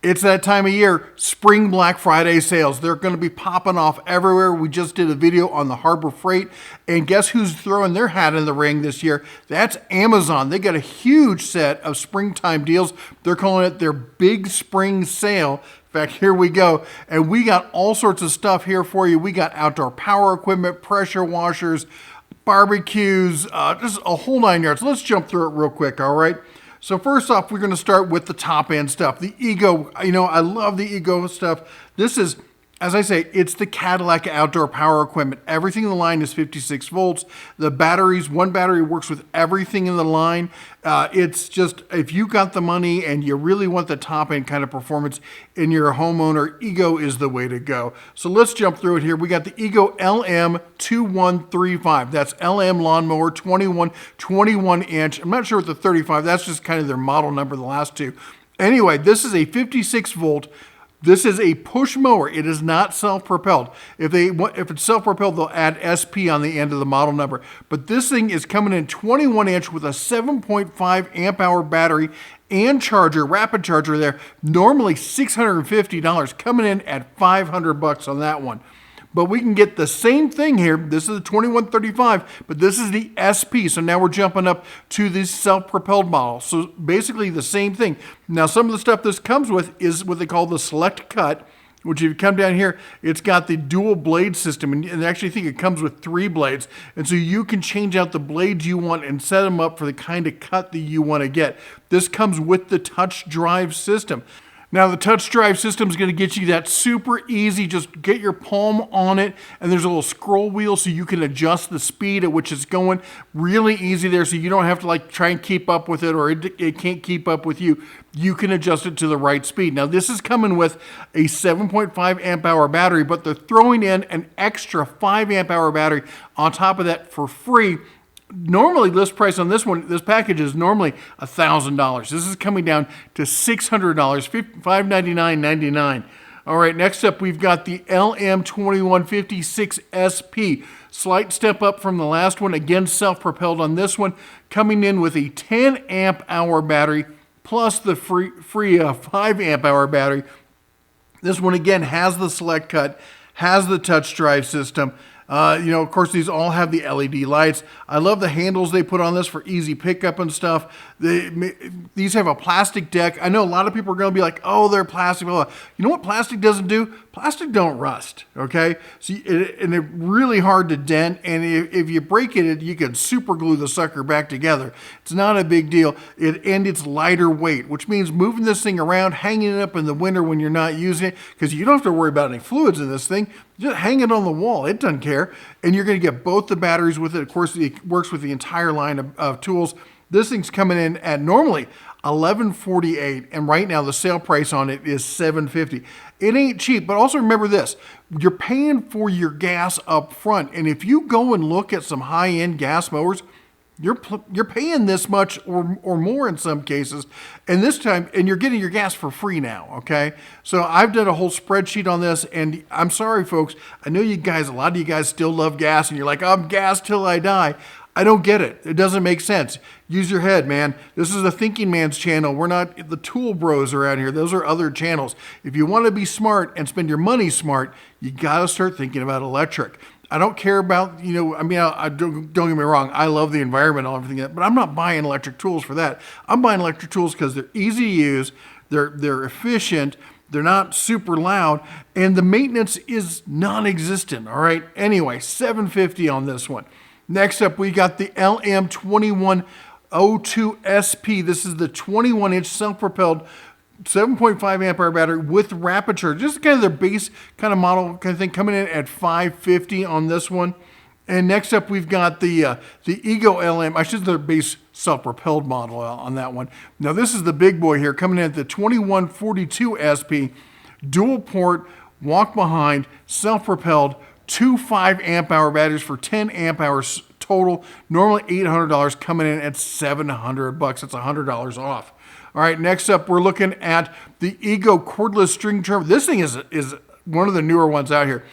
It's that time of year, spring Black Friday sales. They're going to be popping off everywhere. We just did a video on the Harbor Freight, and guess who's throwing their hat in the ring this year? That's Amazon. They got a huge set of springtime deals. They're calling it their Big Spring Sale. In fact, here we go. And we got all sorts of stuff here for you. We got outdoor power equipment, pressure washers, barbecues, just a whole 9 yards. Let's jump through it real quick, all right? So first off, we're going to start with the top end stuff. The Ego, I love the Ego stuff. This is, as I say, it's the Cadillac outdoor power equipment. Everything in the line is 56 volts. The batteries, one battery works with everything in the line. It's just, if you got the money and you really want the top end kind of performance in your homeowner, Ego is the way to go. So let's jump through it here. We got the Ego LM2135. That's LM lawnmower, 21 inch. I'm not sure what the 35, that's just kind of their model number, the last two. Anyway, this is a 56 volt. This is a push mower. It is not self-propelled. If it's self-propelled, they'll add SP on the end of the model number. But this thing is coming in 21 inch with a 7.5 amp hour battery and charger, rapid charger there. Normally $650, coming in at $500 on that one. But we can get the same thing here. This is the 2135, but this is the SP. So now we're jumping up to the self-propelled model. So basically the same thing. Now some of the stuff this comes with is what they call the Select Cut, which if you come down here, it's got the dual blade system. And I actually think it comes with 3 blades. And so you can change out the blades you want and set them up for the kind of cut that you want to get. This comes with the touch drive system. Now the touch drive system is going to get you that super easy, just get your palm on it, and there's a little scroll wheel so you can adjust the speed at which it's going. Really easy there, so you don't have to like try and keep up with it, or it can't keep up with you. You can adjust it to the right speed. Now this is coming with a 7.5 amp hour battery, but they're throwing in an extra 5 amp hour battery on top of that for free. Normally, list price on this one, this package is normally $1,000. This is coming down to $600, $599.99. All right, next up, we've got the LM2156SP. Slight step up from the last one. Again, self-propelled on this one, coming in with a 10 amp hour battery plus the free 5 amp hour battery. This one, again, has the Select Cut, has the touch drive system. Of course, these all have the LED lights. I love the handles they put on this for easy pickup and stuff. These have a plastic deck. I know a lot of people are going to be like, oh, they're plastic. Blah, blah. You know what plastic doesn't do? Plastic don't rust, okay? So, and it's really hard to dent, and if you break it, you can super glue the sucker back together. It's not a big deal, and it's lighter weight, which means moving this thing around, hanging it up in the winter when you're not using it, because you don't have to worry about any fluids in this thing. Just hang it on the wall. It doesn't care. And you're going to get both the batteries with it. Of course, it works with the entire line of tools. This thing's coming in at normally $1148, and right now the sale price on it is $750. It ain't cheap, but also remember this. You're paying for your gas up front, and if you go and look at some high-end gas mowers, you're paying this much or more in some cases, and this time, and you're getting your gas for free now, okay? So I've done a whole spreadsheet on this, and I'm sorry, folks. I know you guys, a lot of you guys still love gas, and you're like, I'm gas till I die. I don't get it. It doesn't make sense. Use your head, man. This is a thinking man's channel. We're not the tool bros around here. Those are other channels. If you want to be smart and spend your money smart, you got to start thinking about electric. I don't care about, I don't get me wrong. I love the environment and everything, but I'm not buying electric tools for that. I'm buying electric tools because they're easy to use, they're efficient, they're not super loud, and the maintenance is non-existent, all right? Anyway, $750 on this one. Next up, we got the LM2102SP. This is the 21-inch self-propelled 7.5 amp hour battery with rapid charge. Just kind of their base kind of model kind of thing, coming in at $550 on this one. And next up, we've got the Ego LM. I should say their base self-propelled model on that one. Now this is the big boy here, coming in at the 2142 SP, dual port, walk behind, self-propelled, 2 5 amp hour batteries for 10 amp hours total. Normally $800, coming in at $700. That's $100 off. All right, next up, we're looking at the Ego cordless string trimmer. This thing is one of the newer ones out here.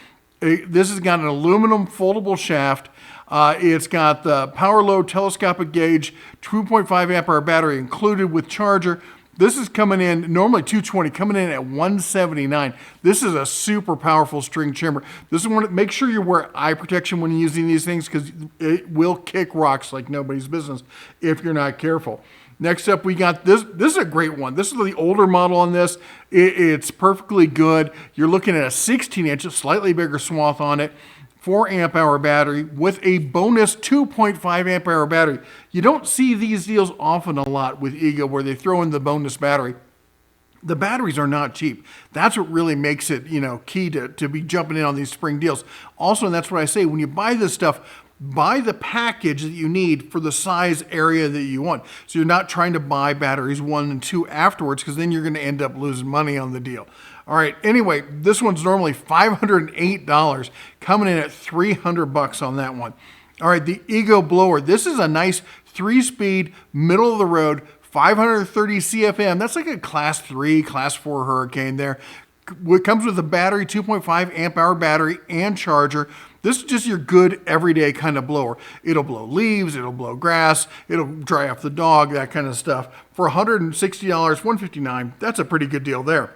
This has got an aluminum foldable shaft. It's got the power load telescopic gauge, 2.5 amp hour battery included with charger. This is coming in, normally $220, coming in at $179. This is a super powerful string trimmer. This is one, make sure you wear eye protection when you're using these things because it will kick rocks like nobody's business if you're not careful. Next up, we got this. This is a great one. This is the older model on this. It's perfectly good. You're looking at a 16-inch, a slightly bigger swath on it. 4 amp hour battery with a bonus 2.5 amp hour battery. You don't see these deals often a lot with Ego where they throw in the bonus battery. The batteries are not cheap. That's what really makes it, key to be jumping in on these spring deals. Also, and that's what I say, when you buy this stuff, buy the package that you need for the size area that you want. So you're not trying to buy batteries 1 and 2 afterwards because then you're going to end up losing money on the deal. All right, anyway, this one's normally $508, coming in at $300 on that one. All right, the Ego blower. This is a nice 3-speed, middle of the road, 530 CFM. That's like a class 3, class 4 Hurricane there. It comes with a battery, 2.5 amp hour battery and charger. This is just your good everyday kind of blower. It'll blow leaves, it'll blow grass, it'll dry off the dog, that kind of stuff. For $160, $159, that's a pretty good deal there.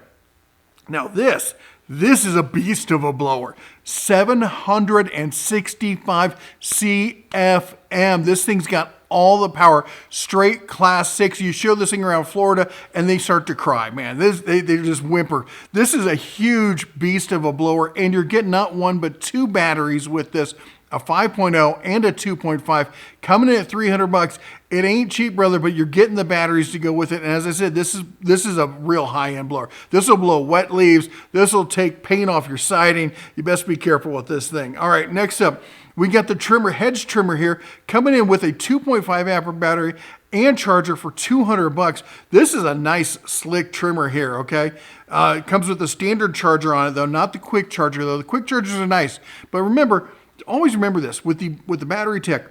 Now this is a beast of a blower. 765 CFM. This thing's got all the power. Straight class 6. You show this thing around Florida and they start to cry, man. They just whimper. This is a huge beast of a blower and you're getting not 1 but 2 batteries with this. A 5.0 and a 2.5 coming in at $300. It ain't cheap, brother, but you're getting the batteries to go with it. And as I said, this is a real high-end blower. This will blow wet leaves. This will take paint off your siding. You best be careful with this thing. All right, next up, we got the hedge trimmer here coming in with a 2.5 amp battery and charger for $200. This is a nice slick trimmer here, okay? It comes with a standard charger on it, though, not the quick charger, though. The quick chargers are nice. But remember, always remember this with the battery tech,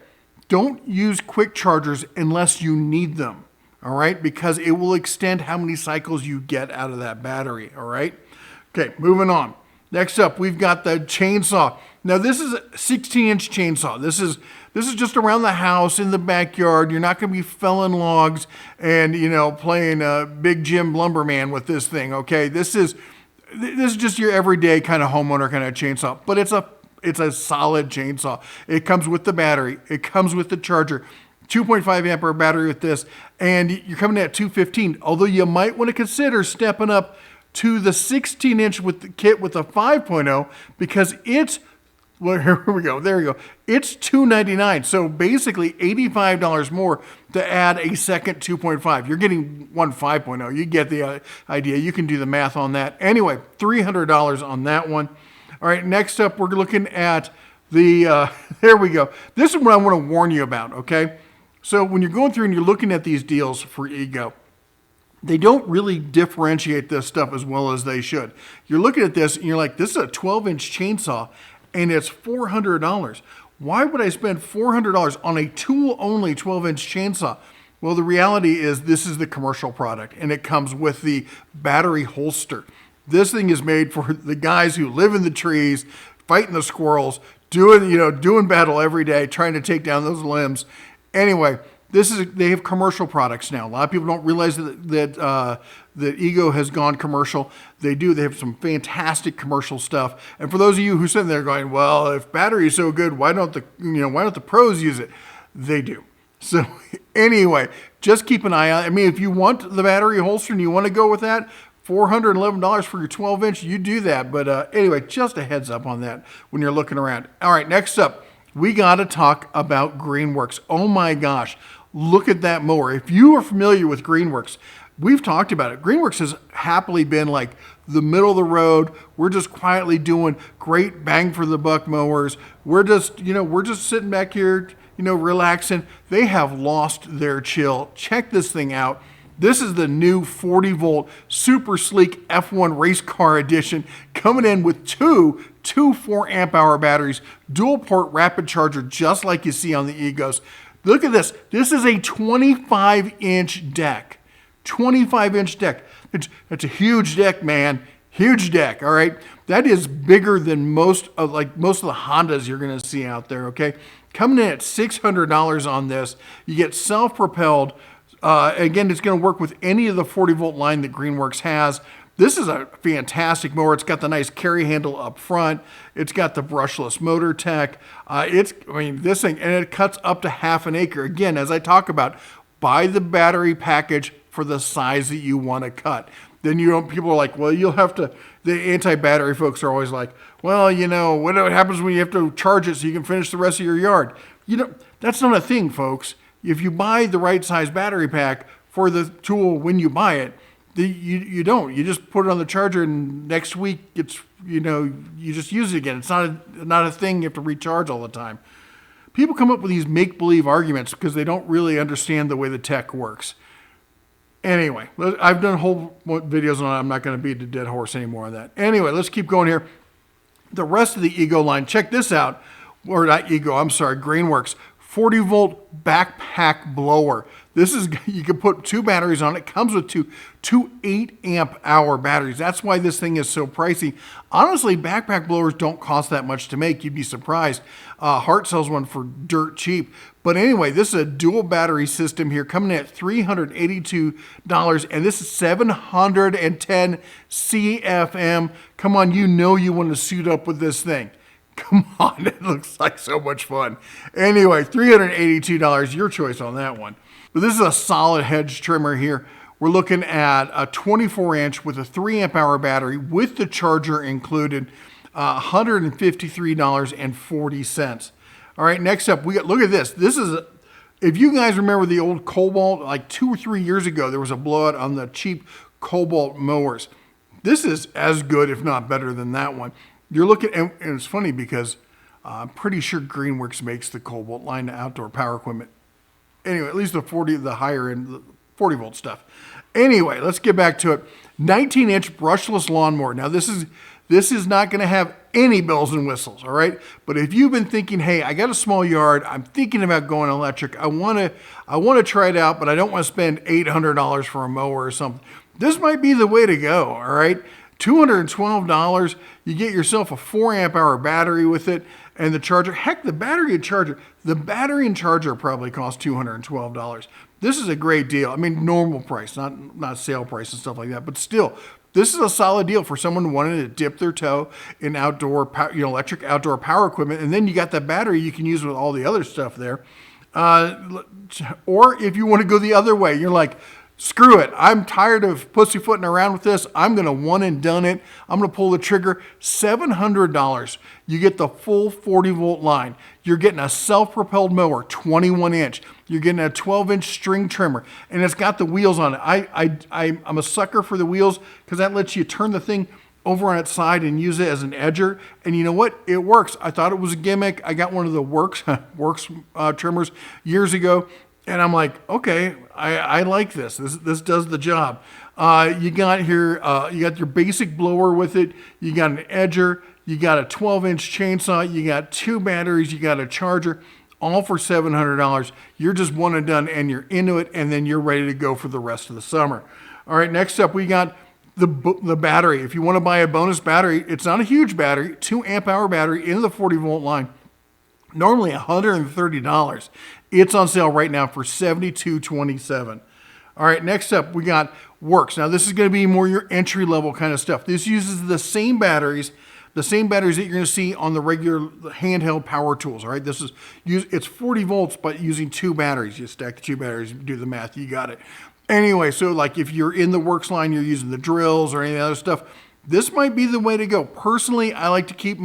don't use quick chargers unless you need them, all right? Because it will extend how many cycles you get out of that battery, all right? Okay, moving on. Next up, we've got the chainsaw. Now this is a 16-inch chainsaw. This is just around the house in the backyard. You're not going to be felling logs and playing Big Jim Lumberman with this thing, okay? This is just your everyday kind of homeowner kind of chainsaw, but it's a solid chainsaw. It comes with the battery. It comes with the charger. 2.5 amp hour battery with this, and you're coming in at $215. Although you might want to consider stepping up to the 16-inch with the kit with a 5.0 because it's, well, here we go. There you go. It's $299. So basically $85 more to add a second 2.5. You're getting one 5.0. You get the idea. You can do the math on that. Anyway, $300 on that one. All right, next up, we're looking at the, there we go. This is what I want to warn you about, okay? So when you're going through and you're looking at these deals for Ego, they don't really differentiate this stuff as well as they should. You're looking at this and you're like, this is a 12-inch chainsaw and it's $400. Why would I spend $400 on a tool-only 12-inch chainsaw? Well, the reality is this is the commercial product and it comes with the battery holster. This thing is made for the guys who live in the trees, fighting the squirrels, doing battle every day, trying to take down those limbs. Anyway, they have commercial products now. A lot of people don't realize that Ego has gone commercial. They do. They have some fantastic commercial stuff. And for those of you who sit there going, well, if battery is so good, why don't the pros use it? They do. So anyway, just keep an eye out. I mean, if you want the battery holster and you want to go with that, $411 for your 12-inch, you do that. But anyway, just a heads up on that when you're looking around. All right, next up, we got to talk about Greenworks. Oh my gosh, look at that mower. If you are familiar with Greenworks, we've talked about it. Greenworks has happily been like the middle of the road. We're just quietly doing great bang for the buck mowers. We're just sitting back here, relaxing. They have lost their chill. Check this thing out. This is the new 40-volt super sleek F1 race car edition coming in with two 4 amp hour batteries, dual port rapid charger just like you see on the Egos. Look at this. This is a 25-inch deck. 25-inch deck. It's a huge deck, man. Huge deck, all right? That is bigger than most of the Hondas you're going to see out there, okay? Coming in at $600 on this. You get self-propelled Again, it's going to work with any of the 40-volt line that Greenworks has. This is a fantastic mower. It's got the nice carry handle up front. It's got the brushless motor tech. This thing, and it cuts up to half an acre. Again, as I talk about, buy the battery package for the size that you want to cut. Then people are like, well, you'll have to, the anti-battery folks are always like, well, what happens when you have to charge it so you can finish the rest of your yard? That's not a thing, folks. If you buy the right size battery pack for the tool when you buy it, you don't. You just put it on the charger, and next week you just use it again. It's not a thing you have to recharge all the time. People come up with these make-believe arguments because they don't really understand the way the tech works. Anyway, I've done whole videos on it. I'm not going to beat a dead horse anymore on that. Anyway, let's keep going here. The rest of the Ego line, check this out. Or not Ego, I'm sorry, Greenworks. 40-volt backpack blower. You can put 2 batteries on it. It comes with two 8-amp-hour batteries. That's why this thing is so pricey. Honestly, backpack blowers don't cost that much to make. You'd be surprised. Hart sells one for dirt cheap. But anyway, this is a dual battery system here coming in at $382, and this is 710 CFM. Come on, you want to suit up with this thing. Come on, it looks like so much fun. Anyway, $382, your choice on that one. But this is a solid hedge trimmer here. We're looking at a 24-inch with a 3-amp-hour battery with the charger included, $153.40. All right, next up, look at this. If you guys remember the old Cobalt, like 2 or 3 years ago, there was a blowout on the cheap Cobalt mowers. This is as good, if not better than that one. You're looking, and it's funny because I'm pretty sure Greenworks makes the Cobalt line outdoor power equipment. Anyway, at least the higher end, 40-volt stuff. Anyway, let's get back to it. 19-inch brushless lawnmower. Now, this is not going to have any bells and whistles, all right? But if you've been thinking, hey, I got a small yard, I'm thinking about going electric, I want to try it out, but I don't want to spend $800 for a mower or something. This might be the way to go, all right? $212, you get yourself a 4-amp-hour battery with it, and the charger. Heck, the battery and charger probably cost $212. This is a great deal. I mean, normal price, not sale price and stuff like that, but still, this is a solid deal for someone wanting to dip their toe in electric outdoor power equipment, and then you got that battery you can use with all the other stuff there. Or if you want to go the other way, you're like, screw it. I'm tired of pussyfooting around with this. I'm going to one and done it. I'm going to pull the trigger. $700. You get the full 40-volt line. You're getting a self-propelled mower, 21-inch. You're getting a 12-inch string trimmer, and it's got the wheels on it. I'm a sucker for the wheels because that lets you turn the thing over on its side and use it as an edger. And you know what? It works. I thought it was a gimmick. I got one of the Works trimmers years ago. And I'm like, okay, I like this. This does the job. You got here, you got your basic blower with it. You got an edger. You got a 12-inch chainsaw. You got 2 batteries. You got a charger, all for $700. You're just one and done, and you're into it, and then you're ready to go for the rest of the summer. All right, next up, we got the battery. If you want to buy a bonus battery, it's not a huge battery, 2-amp-hour battery in the 40-volt line. Normally $130. It's on sale right now for $72.27. All right, next up we got Works. Now this is going to be more your entry-level kind of stuff. This uses the same batteries that you're going to see on the regular handheld power tools. All right, it's 40 volts, but using 2 batteries. You stack 2 batteries, do the math, you got it. Anyway, so like if you're in the Works line, you're using the drills or any other stuff, this might be the way to go. Personally, I like to keep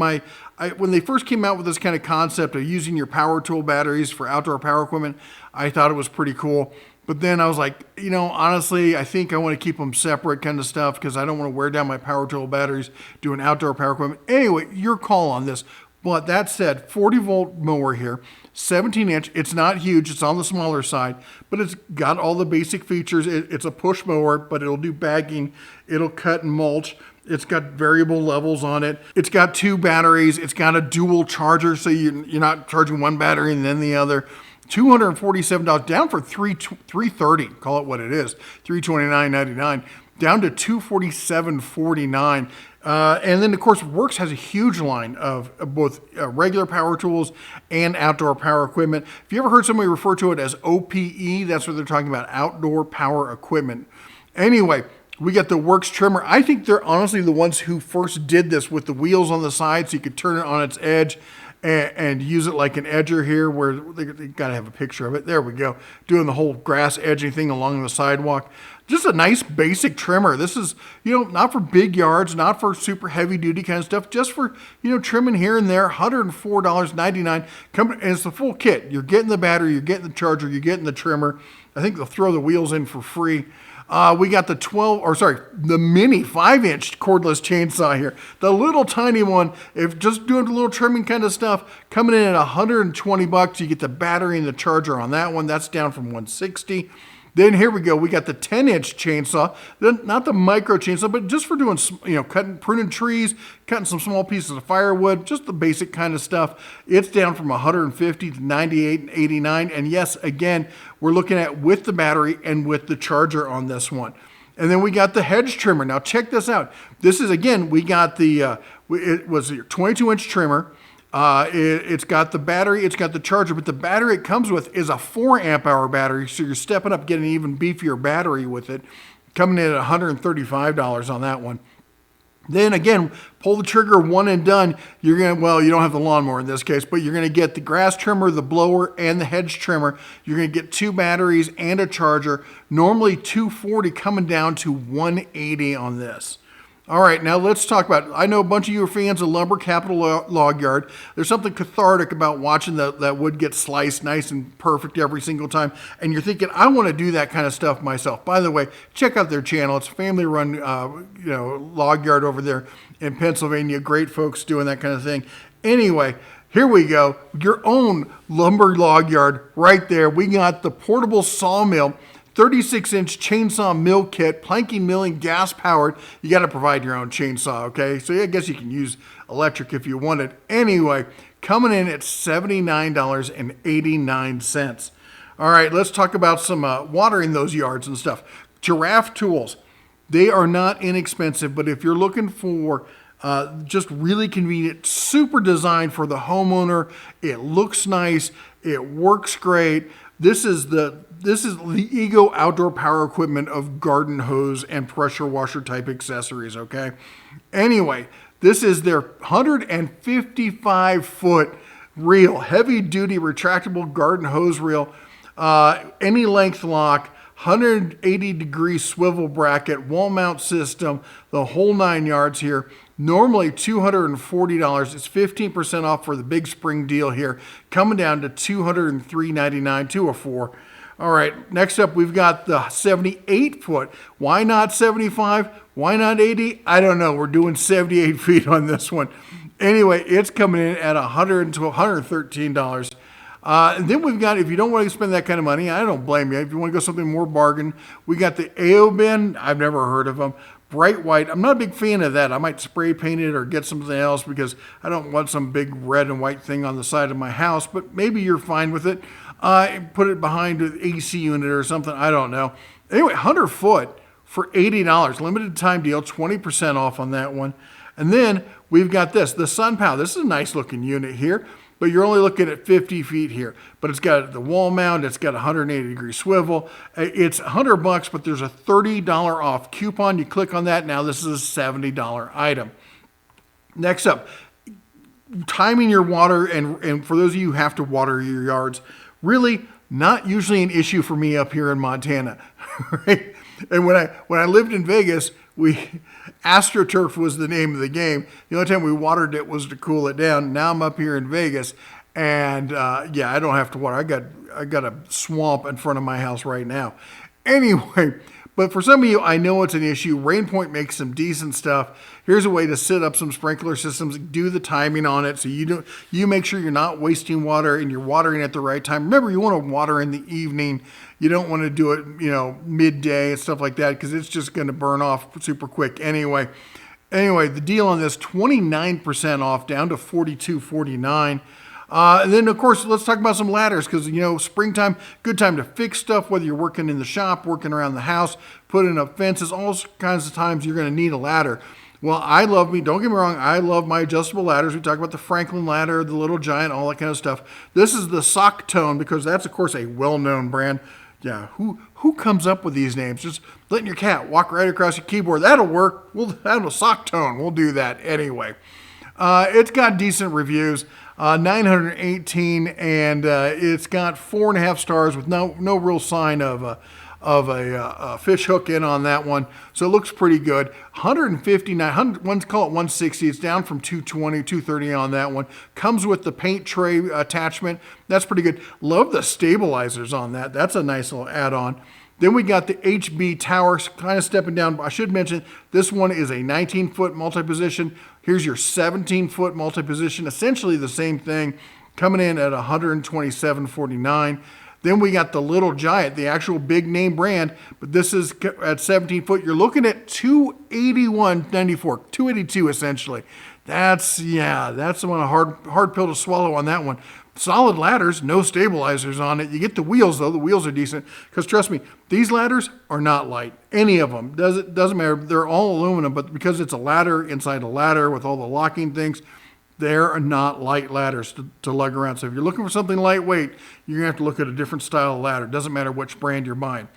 when they first came out with this kind of concept of using your power tool batteries for outdoor power equipment, I thought it was pretty cool. But then I was like, honestly, I think I want to keep them separate kind of stuff because I don't want to wear down my power tool batteries doing outdoor power equipment. Anyway, your call on this. But that said, 40-volt mower here, 17-inch. It's not huge. It's on the smaller side, but it's got all the basic features. It's a push mower, but it'll do bagging. It'll cut and mulch. It's got variable levels on it. It's got 2 batteries. It's got a dual charger, so you're not charging one battery and then the other. $247, down for $330. Call it what it is, $329.99. down to $247.49. And then, of course, Works has a huge line of both regular power tools and outdoor power equipment. If you ever heard somebody refer to it as OPE, that's what they're talking about, outdoor power equipment. Anyway, we got the Works trimmer. I think they're honestly the ones who first did this with the wheels on the side so you could turn it on its edge and use it like an edger here, where they got to have a picture of it. There we go. Doing the whole grass edging thing along the sidewalk. Just a nice basic trimmer. This is, not for big yards, not for super heavy duty kind of stuff, just for, trimming here and there. $104.99. And it's the full kit. You're getting the battery, you're getting the charger, you're getting the trimmer. I think they'll throw the wheels in for free. We got the mini 5-inch cordless chainsaw here. The little tiny one, if just doing a little trimming kind of stuff, coming in at $120. You get the battery and the charger on that one. That's down from $160. Then here we go. We got the 10-inch chainsaw, not the micro chainsaw, but just for doing, pruning trees, cutting some small pieces of firewood, just the basic kind of stuff. It's down from $150 to $98.89. And yes, again, we're looking at with the battery and with the charger on this one. And then we got the hedge trimmer. Now check this out. This is, again, we got it was your 22-inch trimmer. It's got the battery, it's got the charger, but the battery it comes with is a 4 amp hour battery. So you're stepping up, getting an even beefier battery with it, coming in at $135 on that one. Then again, pull the trigger, one and done. You don't have the lawnmower in this case, but you're going to get the grass trimmer, the blower, and the hedge trimmer. You're going to get 2 batteries and a charger. Normally $240, coming down to $180 on this. All right, now let's talk about, I know a bunch of you are fans of Lumber Capital Log Yard. There's something cathartic about watching that wood get sliced nice and perfect every single time. And you're thinking, I want to do that kind of stuff myself. By the way, check out their channel. It's a family-run log yard over there in Pennsylvania. Great folks doing that kind of thing. Anyway, here we go. Your own lumber log yard right there. We got the portable sawmill. 36-inch chainsaw mill kit, planking milling, gas powered. You got to provide your own chainsaw, okay? So I guess you can use electric if you want it. Anyway, coming in at $79.89. All right, let's talk about some watering those yards and stuff. Giraffe tools. They are not inexpensive, but if you're looking for just really convenient, super designed for the homeowner, it looks nice, it works great. This is the Ego outdoor power equipment of garden hose and pressure washer type accessories, okay? Anyway, this is their 155-foot reel, heavy duty retractable garden hose reel, any length lock, 180-degree swivel bracket, wall mount system, the whole 9 yards here. Normally $240. It's 15% off for the big spring deal here, coming down to $203.99, 204. All right, next up we've got the 78-foot. Why not 75? Why not 80? I don't know. We're doing 78 feet on this one. Anyway, it's coming in at $100 to $113. And then we've got, if you don't want to spend that kind of money, I don't blame you. If you want to go something more bargain, we got the Aoben. I've never heard of them. Bright white. I'm not a big fan of that. I might spray paint it or get something else because I don't want some big red and white thing on the side of my house, but maybe you're fine with it. Put it behind an AC unit or something. I don't know. Anyway, 100 foot for $80. Limited time deal, 20% off on that one. And then we've got this, the SunPow. This is a nice looking unit here, but you're only looking at 50 feet here. But it's got the wall mount, it's got a 180-degree swivel. It's $100, but there's a $30 off coupon. You click on that, now this is a $70 item. Next up, timing your water, and for those of you who have to water your yards, really not usually an issue for me up here in Montana, right? And when I lived in Vegas, AstroTurf was the name of the game. The only time we watered it was to cool it down. Now I'm up here in Vegas, and I don't have to water. I got a swamp in front of my house right now. Anyway, but for some of you, I know it's an issue. RainPoint makes some decent stuff. Here's a way to set up some sprinkler systems, do the timing on it so you make sure you're not wasting water and you're watering at the right time. Remember, you want to water in the evening. You don't want to do it, midday and stuff like that because it's just going to burn off super quick anyway. Anyway, the deal on this, 29% off, down to $42.49. And then, of course, let's talk about some ladders because, springtime, good time to fix stuff, whether you're working in the shop, working around the house, putting up fences, all kinds of times you're going to need a ladder. Well, don't get me wrong, I love my adjustable ladders. We talk about the Franklin ladder, the Little Giant, all that kind of stuff. This is the Sock Tone because that's, of course, a well-known brand. Yeah, who comes up with these names? Just letting your cat walk right across your keyboard. That'll work. That'll Sock Tone. We'll do that anyway. It's got decent reviews, 918, and it's got 4.5 stars with no real sign of a fish hook in on that one. So it looks pretty good. 159, one's call it 160. It's down from 220, 230 on that one. Comes with the paint tray attachment. That's pretty good. Love the stabilizers on that. That's a nice little add-on. Then we got the HB tower, kind of stepping down. I should mention this one is a 19-foot multi-position. Here's your 17-foot multi-position. Essentially the same thing, coming in at $127.49. Then we got the Little Giant, the actual big name brand, but this is at 17 foot. You're looking at $281.94, $282 essentially. That's the one, a hard pill to swallow on that one. Solid ladders, no stabilizers on it. You get the wheels though. The wheels are decent because trust me, these ladders are not light. Any of them doesn't matter. They're all aluminum, but because it's a ladder inside a ladder with all the locking things, they're not light ladders to lug around. So if you're looking for something lightweight, you're going to have to look at a different style of ladder. Doesn't matter which brand you're buying.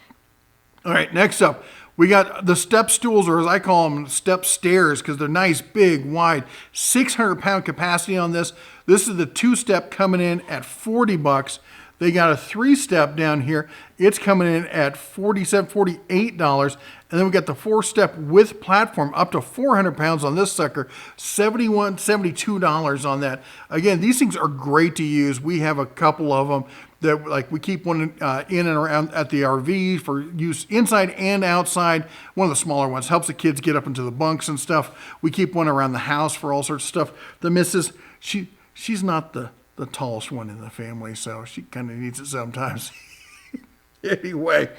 All right, next up, we got the step stools, or as I call them, step stairs, because they're nice, big, wide. 600-pound capacity on this. This is the 2-step coming in at $40. They got a 3-step down here. It's coming in at $48. And then we got the 4-step with platform up to 400 pounds on this sucker, $72 on that. Again, these things are great to use. We have a couple of them that we keep one in and around at the RV for use inside and outside. One of the smaller ones helps the kids get up into the bunks and stuff. We keep one around the house for all sorts of stuff. The missus, she's not the tallest one in the family, so she kind of needs it sometimes. Anyway,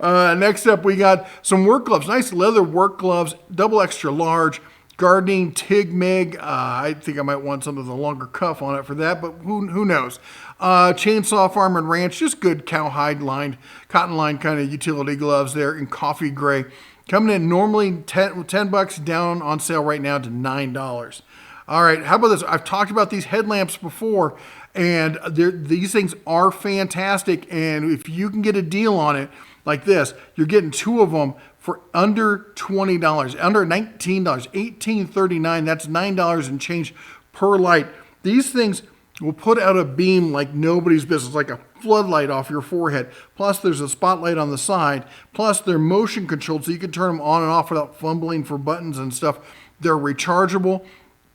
next up we got some work gloves. Nice leather work gloves, double extra large, gardening, TIG MIG. I think I might want some of the longer cuff on it for that, but who knows. Chainsaw Farm and Ranch, just good cowhide lined, cotton lined kind of utility gloves there in coffee gray. Coming in normally $10, down on sale right now to $9. All right, how about this? I've talked about these headlamps before, and these things are fantastic. And if you can get a deal on it like this, you're getting 2 of them for under $20, under $19, $18.39. That's $9 and change per light. These things will put out a beam like nobody's business, like a floodlight off your forehead. Plus, there's a spotlight on the side. Plus, they're motion controlled, so you can turn them on and off without fumbling for buttons and stuff. They're rechargeable.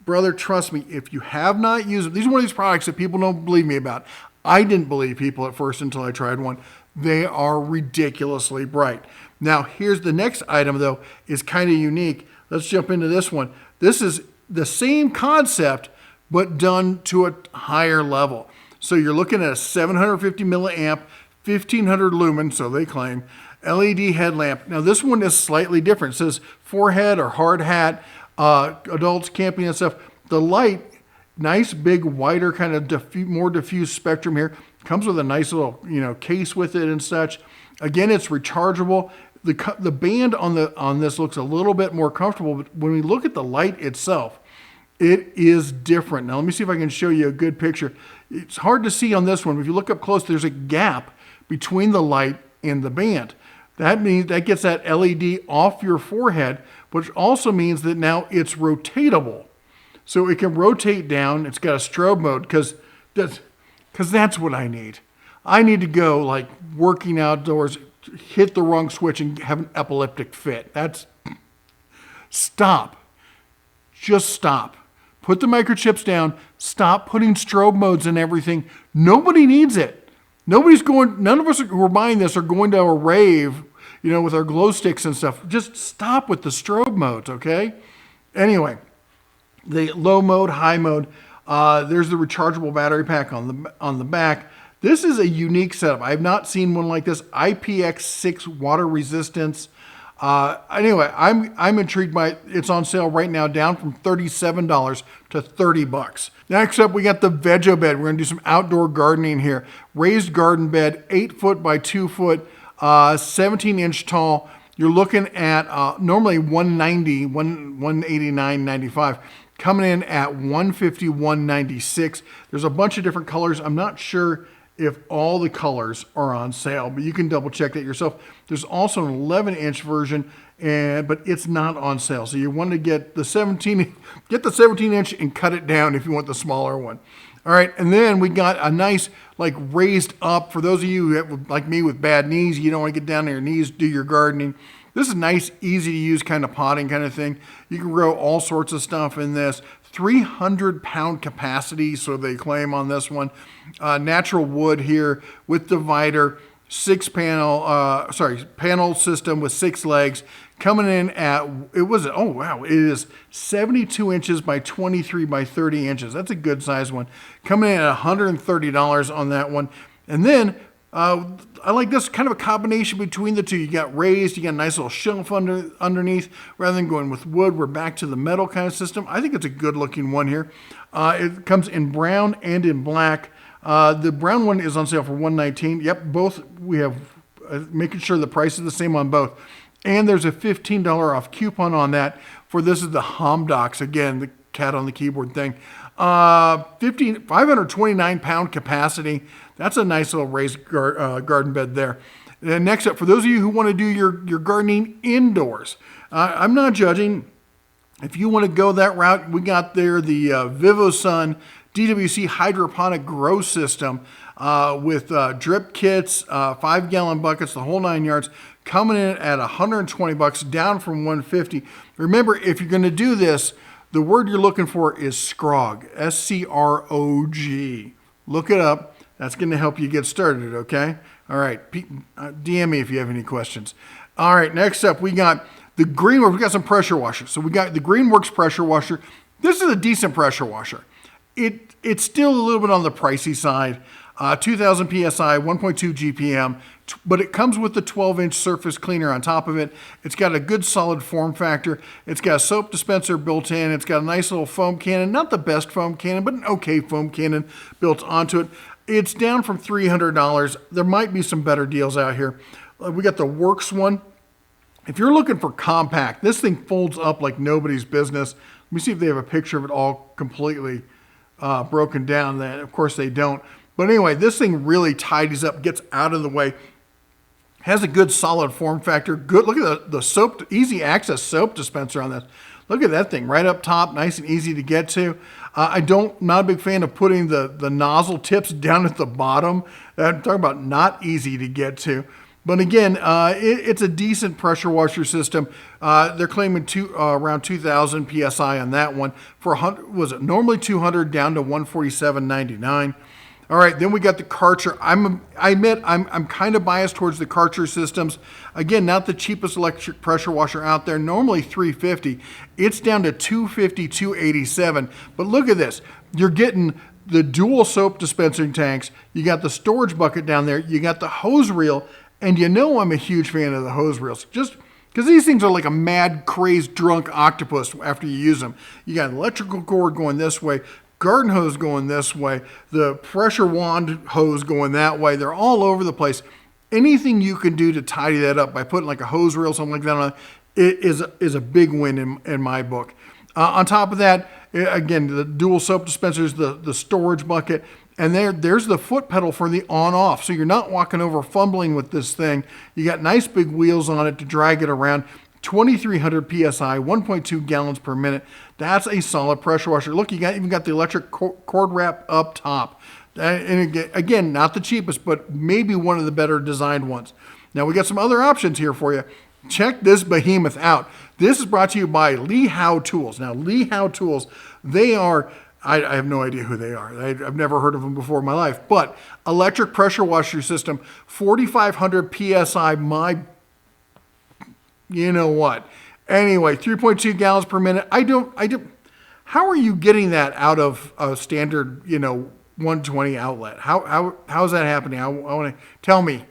Brother, trust me, if you have not used them, these are one of these products that people don't believe me about. I didn't believe people at first until I tried one. They are ridiculously bright. Now, here's the next item, though, is kind of unique. Let's jump into this one. This is the same concept, but done to a higher level. So you're looking at a 750 milliamp, 1500 lumen, so they claim, LED headlamp. Now, this one is slightly different. It says forehead or hard hat. Adults camping and stuff. The light, nice big wider kind of more diffuse spectrum here. Comes with a nice little case with it and such. Again, it's rechargeable. The band on this looks a little bit more comfortable, but when we look at the light itself, it is different. Now let me see if I can show you a good picture. It's hard to see on this one, but if you look up close, there's a gap between the light and the band. That means that gets that LED off your forehead, which also means that now it's rotatable. So it can rotate down. It's got a strobe mode because that's what I need. I need to go like working outdoors, hit the wrong switch and have an epileptic fit. Stop. Just stop. Put the microchips down. Stop putting strobe modes in everything. Nobody needs it. None of us who are buying this are going to a rave, with our glow sticks and stuff. Just stop with the strobe modes, okay? Anyway, the low mode, high mode, there's the rechargeable battery pack on the back. This is a unique setup. I have not seen one like this. IPX6 water resistance. Anyway, I'm intrigued by it. It's on sale right now, down from $37 to $30. Next up, we got the Veggie bed. We're gonna do some outdoor gardening here. Raised garden bed, 8 foot by 2 foot, 17-inch tall. you're looking at normally 190, 189.95, coming in at 151.96. There's a bunch of different colors. I'm not sure if all the colors are on sale, but you can double check that yourself. There's also an 11-inch version, but it's not on sale. So you want to get the 17-inch and cut it down if you want the smaller one. All right, and then we got a nice, like, raised up. For those of you who have, like me, with bad knees, you don't want to get down to your knees, do your gardening. This is nice, easy to use kind of potting kind of thing. You can grow all sorts of stuff in this. 300-pound capacity, so they claim on this one. Natural wood here with divider, panel system with 6 legs. Coming in at, it is 72 inches by 23 by 30 inches. That's a good size one. Coming in at $130 on that one. And then, I like this kind of a combination between the two. You got raised, you got a nice little shelf underneath. Rather than going with wood, we're back to the metal kind of system. I think it's a good looking one here. It comes in brown and in black. The brown one is on sale for $119. Yep, both we have, making sure the price is the same on both. And there's a $15 off coupon on that for this is the Homdocs. Again, the cat on the keyboard thing. 529-pound capacity. That's a nice little raised garden bed there. And next up, for those of you who want to do your gardening indoors, I'm not judging. If you want to go that route, we got there the VivoSun DWC hydroponic grow system with drip kits, 5-gallon buckets, the whole 9 yards, coming in at $120, down from $150. Remember, if you're going to do this, the word you're looking for is SCROG, S-C-R-O-G. Look it up. That's going to help you get started, okay? All right, DM me if you have any questions. All right, next up, we got the Greenworks. We got some pressure washers. So we got the Greenworks pressure washer. This is a decent pressure washer. It's still a little bit on the pricey side. 2,000 PSI, 1.2 GPM, but it comes with the 12-inch surface cleaner on top of it. It's got a good solid form factor. It's got a soap dispenser built in. It's got a nice little foam cannon, not the best foam cannon, but an okay foam cannon built onto it. It's down from $300. There might be some better deals out here. We got the Works one. If you're looking for compact, this thing folds up like nobody's business. Let me see if they have a picture of it all completely broken down. Then, of course, they don't. But anyway, this thing really tidies up, gets out of the way, has a good solid form factor. Good. Look at the soap, easy access soap dispenser on this. Look at that thing right up top, nice and easy to get to. Not a big fan of putting the nozzle tips down at the bottom. I'm talking about not easy to get to. But again, it's a decent pressure washer system. They're claiming around 2,000 PSI on that one. For was it normally 200 down to 147.99. All right, then we got the Karcher. I admit I'm kind of biased towards the Karcher systems. Again, not the cheapest electric pressure washer out there. Normally $350. It's down to $250, $287. But look at this. You're getting the dual soap dispensing tanks. You got the storage bucket down there. You got the hose reel. And you know I'm a huge fan of the hose reels. Just because these things are like a mad, crazed, drunk octopus after you use them. You got an electrical cord going this way, garden hose going this way, the pressure wand hose going that way. They're all over the place. Anything you can do to tidy that up by putting like a hose reel, something like that on it is a big win in my book. On top of that, again, the dual soap dispensers, the storage bucket, and there's the foot pedal for the on-off. So you're not walking over fumbling with this thing. You got nice big wheels on it to drag it around. 2,300 PSI, 1.2 gallons per minute. That's a solid pressure washer. Look, you even got the electric cord wrap up top. And again, not the cheapest, but maybe one of the better designed ones. Now we got some other options here for you. Check this behemoth out. This is brought to you by Lee Howe Tools. Now, Lee Howe Tools, they are, I have no idea who they are. I've never heard of them before in my life. But electric pressure washer system, 4,500 PSI, you know what. Anyway, 3.2 gallons per minute. How are you getting that out of a standard, 120 outlet? How's that happening? I want to tell me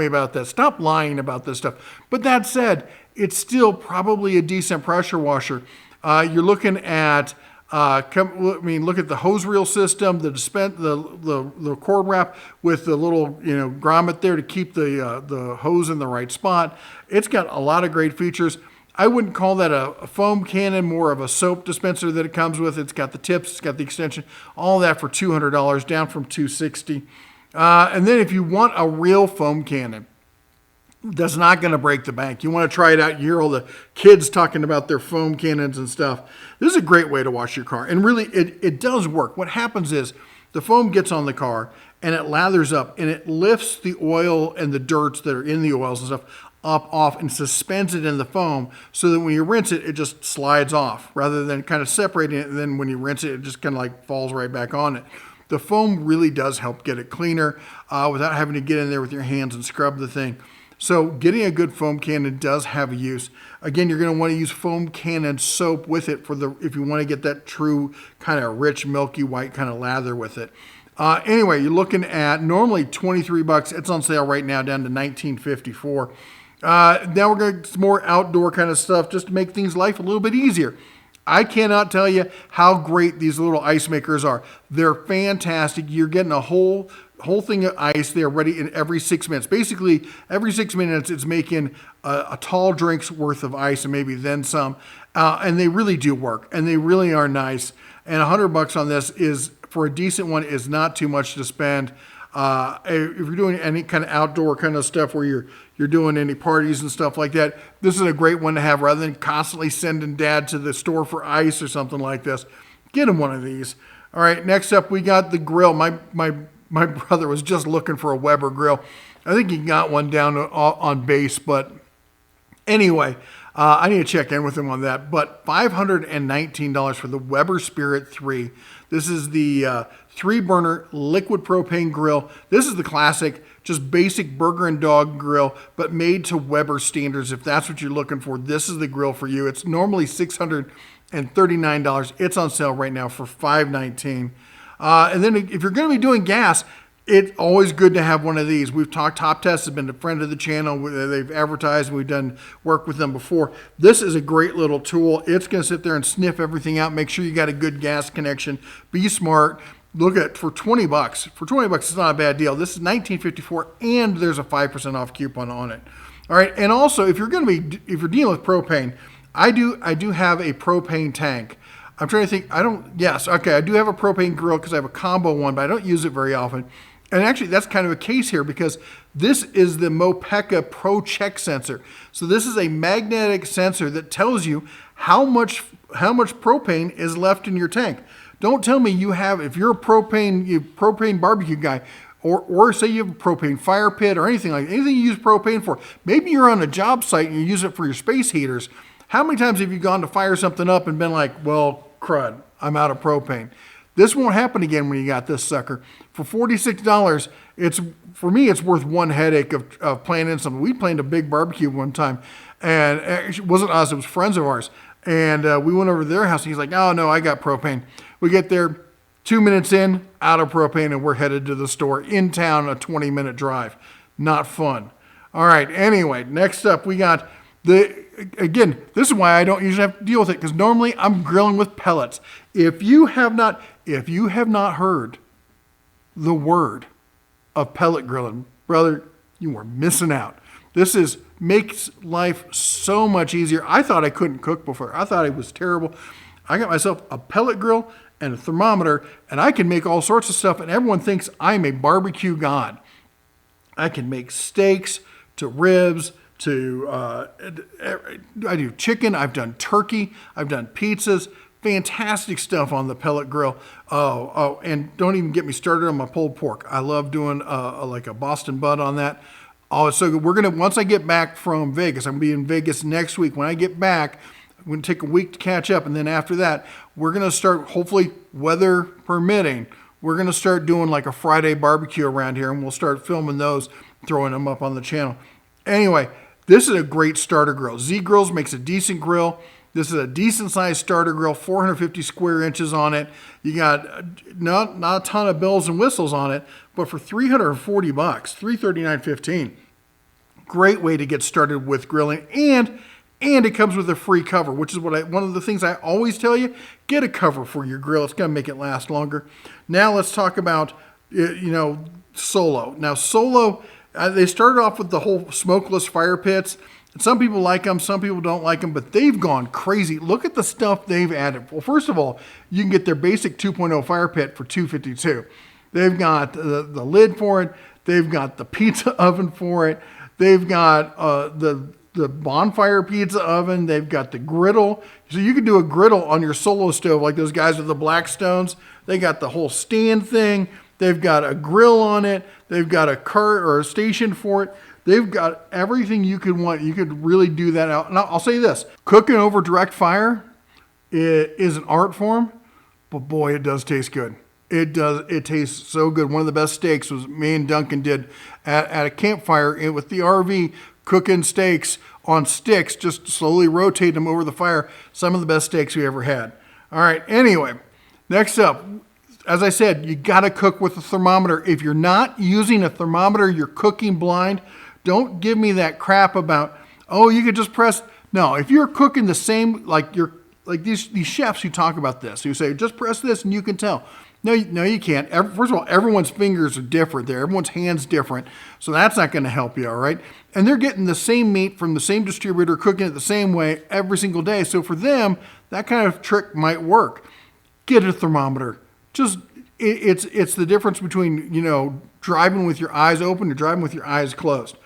about that. Stop lying about this stuff. But that said, it's still probably a decent pressure washer. You're looking at Look at the hose reel system, the cord wrap with the little grommet there to keep the hose in the right spot. It's got a lot of great features. I wouldn't call that a foam cannon, more of a soap dispenser that it comes with. It's got the tips, it's got the extension, all that for $200, down from $260. And then if you want a real foam cannon, that's not going to break the bank. You want to try it out. You hear all the kids talking about their foam cannons and stuff. This is a great way to wash your car. And really, it does work. What happens is the foam gets on the car and it lathers up and it lifts the oil and the dirts that are in the oils and stuff up off and suspends it in the foam so that when you rinse it, it just slides off rather than kind of separating it. And then when you rinse it, it just kind of like falls right back on it. The foam really does help get it cleaner without having to get in there with your hands and scrub the thing. So getting a good foam cannon does have a use. Again, you're going to want to use foam cannon soap with it if you want to get that true kind of rich, milky white kind of lather with it. Anyway, you're looking at normally $23. It's on sale right now down to $19.54. Now we're going to some more outdoor kind of stuff just to make things life a little bit easier. I cannot tell you how great these little ice makers are. They're fantastic. You're getting a whole thing of ice there ready in every 6 minutes. Basically, every 6 minutes, it's making a tall drink's worth of ice and maybe then some. And they really do work, and they really are nice. And $100 on this is, for a decent one, is not too much to spend. If you're doing any kind of outdoor kind of stuff where you're doing any parties and stuff like that, this is a great one to have rather than constantly sending dad to the store for ice or something like this. Get him one of these. All right, next up we got the grill. My brother was just looking for a Weber grill. I think he got one down on base, but anyway, I need to check in with him on that. But $519 for the Weber Spirit 3. This is the 3-burner liquid propane grill. This is the classic, just basic burger and dog grill, but made to Weber standards. If that's what you're looking for, this is the grill for you. It's normally $639. It's on sale right now for $519. And then if you're going to be doing gas, it's always good to have one of these. We've talked, Top Test has been a friend of the channel. They've advertised. We've done work with them before. This is a great little tool. It's going to sit there and sniff everything out. Make sure you got a good gas connection. Be smart. Look at for $20. For $20, it's not a bad deal. This is $19.54, and there's a 5% off coupon on it. All right, and also if you're dealing with propane, I do have a propane tank. I'm trying to think. I do have a propane grill because I have a combo one, but I don't use it very often. And actually, that's kind of a case here because this is the Mopeka Pro Check Sensor. So this is a magnetic sensor that tells you how much propane is left in your tank. Don't tell me if you're a propane barbecue guy, or say you have a propane fire pit or anything you use propane for. Maybe you're on a job site and you use it for your space heaters. How many times have you gone to fire something up and been like, well, crud, I'm out of propane? This won't happen again when you got this sucker. For $46, for me, it's worth one headache of planning something. We planned a big barbecue one time, and it wasn't us, it was friends of ours. And we went over to their house, and he's like, oh, no, I got propane. We get there, 2 minutes in, out of propane, and we're headed to the store in town, a 20-minute drive. Not fun. All right, anyway, next up, we got again, this is why I don't usually have to deal with it, because normally I'm grilling with pellets. If you have not heard the word of pellet grilling, brother, you are missing out. This makes life so much easier. I thought I couldn't cook before. I thought it was terrible. I got myself a pellet grill and a thermometer, and I can make all sorts of stuff, and everyone thinks I'm a barbecue god. I can make steaks to ribs to I do chicken, I've done turkey, I've done pizzas, fantastic stuff on the pellet grill. Oh, and don't even get me started on my pulled pork. I love doing like a Boston butt on that. Oh, it's so good. Once I get back from Vegas, I'm gonna be in Vegas next week. When I get back, I'm gonna take a week to catch up, and then after that, we're gonna start, hopefully weather permitting, we're gonna start doing like a Friday barbecue around here, and we'll start filming those, throwing them up on the channel. Anyway, this is a great starter grill. Z Grills makes a decent grill. This is a decent sized starter grill, 450 square inches on it. You got not a ton of bells and whistles on it, but for $340, $339.15, great way to get started with grilling. And And it comes with a free cover, which is one of the things I always tell you, get a cover for your grill. It's going to make it last longer. Now let's talk about, Solo. Now Solo, they started off with the whole smokeless fire pits. Some people like them, some people don't like them, but they've gone crazy. Look at the stuff they've added. Well, first of all, you can get their basic 2.0 fire pit for $252. They've got the lid for it. They've got the pizza oven for it. They've got the bonfire pizza oven. They've got the griddle. So you can do a griddle on your Solo stove like those guys with the Blackstones. They got the whole stand thing. They've got a grill on it. They've got a cart or a station for it. They've got everything you could want. You could really do that out. Now, I'll say this. Cooking over direct fire is an art form, but boy, it does taste good. It does. It tastes so good. One of the best steaks was me and Duncan did at a campfire with the RV, cooking steaks on sticks, just slowly rotate them over the fire. Some of the best steaks we ever had. All right. Anyway, next up, as I said, you got to cook with a thermometer. If you're not using a thermometer, you're cooking blind. Don't give me that crap about, oh, you could just press. No, if you're cooking the same, like these chefs who talk about this, who say, just press this and you can tell. No, you can't. First of all, everyone's fingers are different there. Everyone's hand's different. So that's not going to help you, all right? And they're getting the same meat from the same distributor, cooking it the same way every single day. So for them, that kind of trick might work. Get a thermometer. It's the difference between, driving with your eyes open or driving with your eyes closed.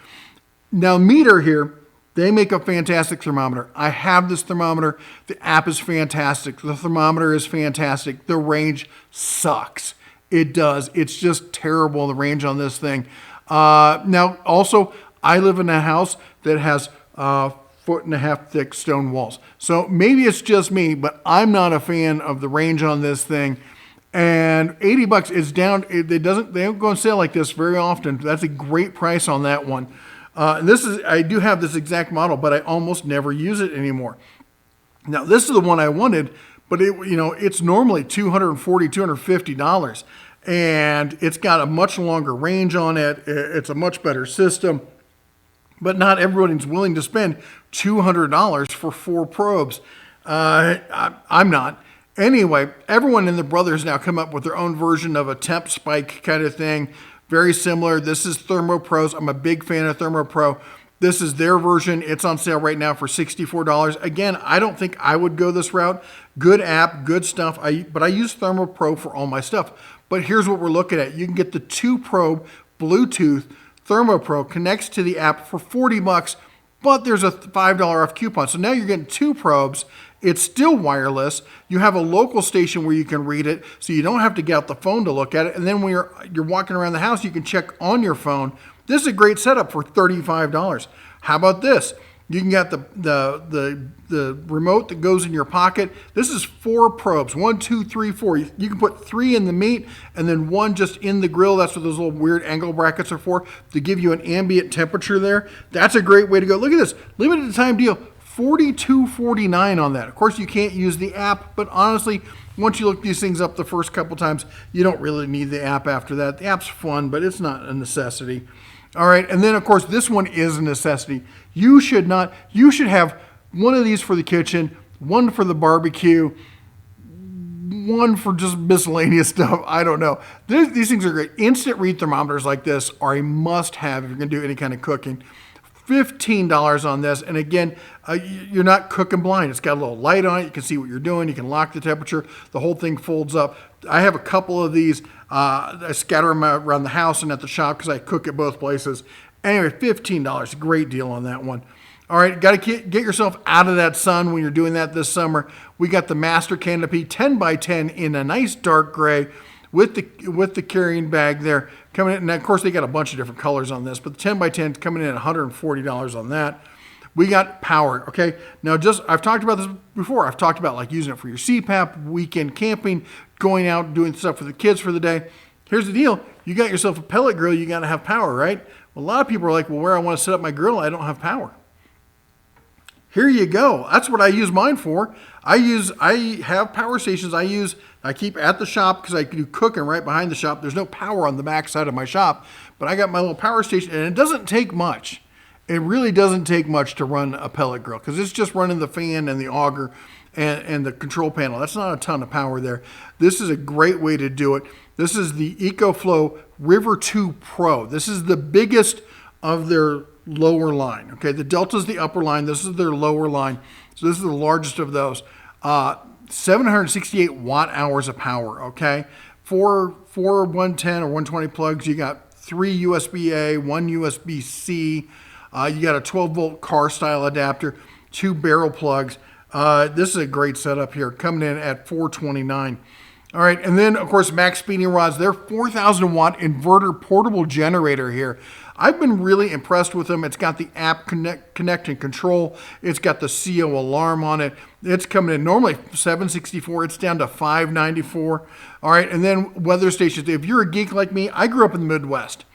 Now, Meter here, they make a fantastic thermometer. I have this thermometer. The app is fantastic. The thermometer is fantastic. The range sucks. It does. It's just terrible, the range on this thing. Now, also, I live in a house that has 1.5 foot thick stone walls. So maybe it's just me, but I'm not a fan of the range on this thing. And $80 is down. They don't go on sale like this very often. That's a great price on that one. I do have this exact model, but I almost never use it anymore. Now, this is the one I wanted, but it's normally $240, $250, and it's got a much longer range on it. It's a much better system, but not everybody's willing to spend $200 for 4 probes. I'm not. Anyway, everyone in the Brothers now come up with their own version of a temp spike kind of thing. Very similar. This is ThermoPro's. I'm a big fan of ThermoPro. This is their version. It's on sale right now for $64. Again, I don't think I would go this route. Good app, good stuff. But I use ThermoPro for all my stuff. But here's what we're looking at. You can get the 2-probe Bluetooth ThermoPro, connects to the app for $40, but there's a $5 off coupon. So now you're getting 2 probes. It's still wireless. You have a local station where you can read it, so you don't have to get out the phone to look at it. And then when you're walking around the house, you can check on your phone. This is a great setup for $35. How about this? You can get the remote that goes in your pocket. This is 4 probes. 1, 2, 3, 4. You can put 3 in the meat and then 1 just in the grill. That's what those little weird angle brackets are for, to give you an ambient temperature there. That's a great way to go. Look at this. Limited time deal. $42.49 on that. Of course, you can't use the app, but honestly, once you look these things up the first couple times, you don't really need the app after that. The app's fun, but it's not a necessity. All right, and then of course, this one is a necessity. You should have one of these for the kitchen, one for the barbecue, one for just miscellaneous stuff. I don't know. These things are great. Instant read thermometers like this are a must-have if you're going to do any kind of cooking. $15 on this, and again, you're not cooking blind. It's got a little light on it. You can see what you're doing. You can lock the temperature. The whole thing folds up. I have a couple of these. I scatter them around the house and at the shop because I cook at both places. Anyway, $15, great deal on that one. All right, got to get yourself out of that sun when you're doing that this summer. We got the Master Canopy 10x10 in a nice dark gray with the carrying bag there coming in. And of course, they got a bunch of different colors on this, but the 10x10 is coming in at $140 on that. We got power, okay? Now, I've talked about this before. I've talked about like using it for your CPAP, weekend camping, going out, doing stuff for the kids for the day. Here's the deal. You got yourself a pellet grill, you got to have power, right? Well, a lot of people are like, well, where I want to set up my grill, I don't have power. Here you go. That's what I use mine for. I have power stations I keep at the shop because I do cooking right behind the shop. There's no power on the back side of my shop, but I got my little power station, and it doesn't take much. It really doesn't take much to run a pellet grill because it's just running the fan and the auger and the control panel. That's not a ton of power there. This is a great way to do it. This is the EcoFlow River 2 Pro. This is the biggest of their lower line. Okay, the Delta is the upper line. This is their lower line. So this is the largest of those. 768 watt hours of power. Okay, four 110 or 120 plugs. You got 3 USB-A, 1 USB-C. You got a 12 volt car style adapter, 2 barrel plugs. This is a great setup here, coming in at $429. All right, and then of course Max Speeding Rods, their 4,000 watt inverter portable generator here. I've been really impressed with them. It's got the app connect and control. It's got the CO alarm on it. It's coming in normally $764. It's down to $594. All right, and then weather stations. If you're a geek like me, I grew up in the Midwest,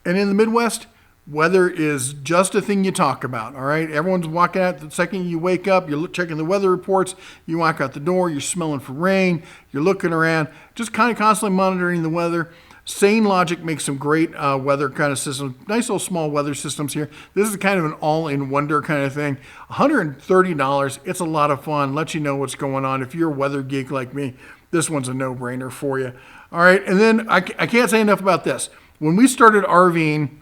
and in the Midwest, weather is just a thing you talk about, all right? Everyone's walking out. The second you wake up, you're checking the weather reports, you walk out the door, you're smelling for rain, you're looking around, just kind of constantly monitoring the weather. Sane Logic makes some great weather kind of systems, nice little small weather systems here. This is kind of an all-in-wonder kind of thing. $130, it's a lot of fun, lets you know what's going on. If you're a weather geek like me, this one's a no-brainer for you. All right, and then I can't say enough about this. When we started RVing,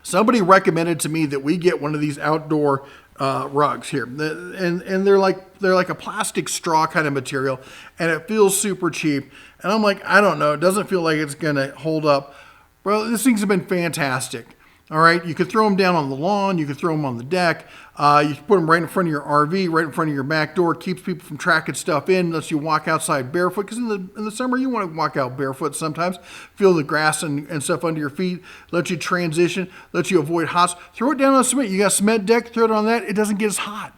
somebody recommended to me that we get one of these outdoor rugs here, and they're like a plastic straw kind of material, and it feels super cheap. And I'm like, I don't know, it doesn't feel like it's gonna hold up. Well, these things have been fantastic. All right, you could throw them down on the lawn, you could throw them on the deck, you can put them right in front of your RV, right in front of your back door. Keeps people from tracking stuff in, lets you walk outside barefoot, because in the summer you want to walk out barefoot sometimes, feel the grass and stuff under your feet, lets you transition, lets you avoid hots. Throw it down on cement. You got a cement deck, throw it on that, it doesn't get as hot.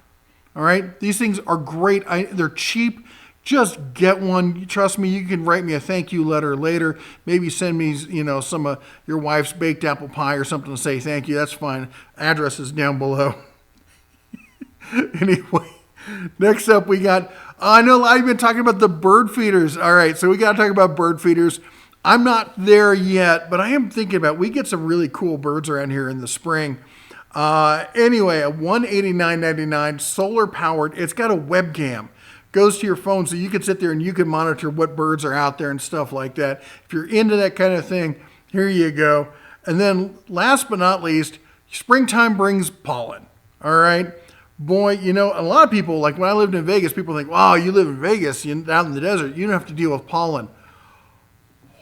All right, these things are great. They're cheap. Just get one. Trust me, you can write me a thank you letter later. Maybe send me, some of your wife's baked apple pie or something to say thank you. That's fine. Address is down below. Anyway, next up we got, I know I've been talking about the bird feeders. All right, so we got to talk about bird feeders. I'm not there yet, but I am thinking about, we get some really cool birds around here in the spring. Anyway, a $189.99 solar powered, it's got a webcam. Goes to your phone, so you can sit there and you can monitor what birds are out there and stuff like that. If you're into that kind of thing, here you go. And then last but not least, springtime brings pollen. All right. Boy, a lot of people, like when I lived in Vegas, people think, wow, you live in Vegas, out in the desert, you don't have to deal with pollen.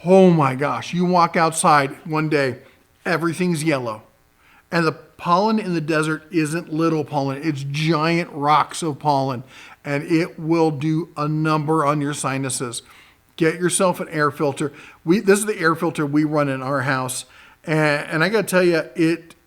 Oh my gosh, you walk outside one day, everything's yellow. And the pollen in the desert isn't little pollen, it's giant rocks of pollen. And it will do a number on your sinuses. Get yourself an air filter. This is the air filter we run in our house. And I got to tell you,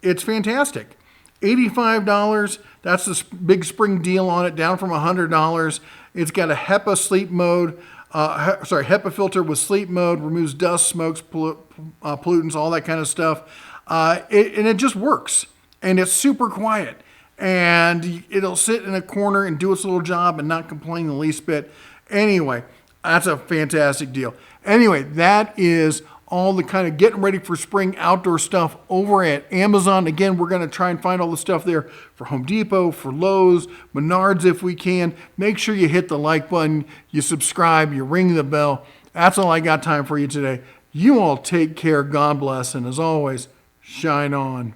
it's fantastic. $85, that's the big spring deal on it, down from $100. It's got a HEPA sleep mode, HEPA filter with sleep mode, removes dust, smokes, pollutants, all that kind of stuff. And it just works. And it's super quiet. And it'll sit in a corner and do its little job and not complain the least bit. Anyway, that's a fantastic deal. Anyway, that is all the kind of getting ready for spring outdoor stuff over at Amazon. Again, we're going to try and find all the stuff there for Home Depot, for Lowe's, Menards if we can. Make sure you hit the like button, you subscribe, you ring the bell. That's all I got time for you today. You all take care, God bless, and as always, shine on.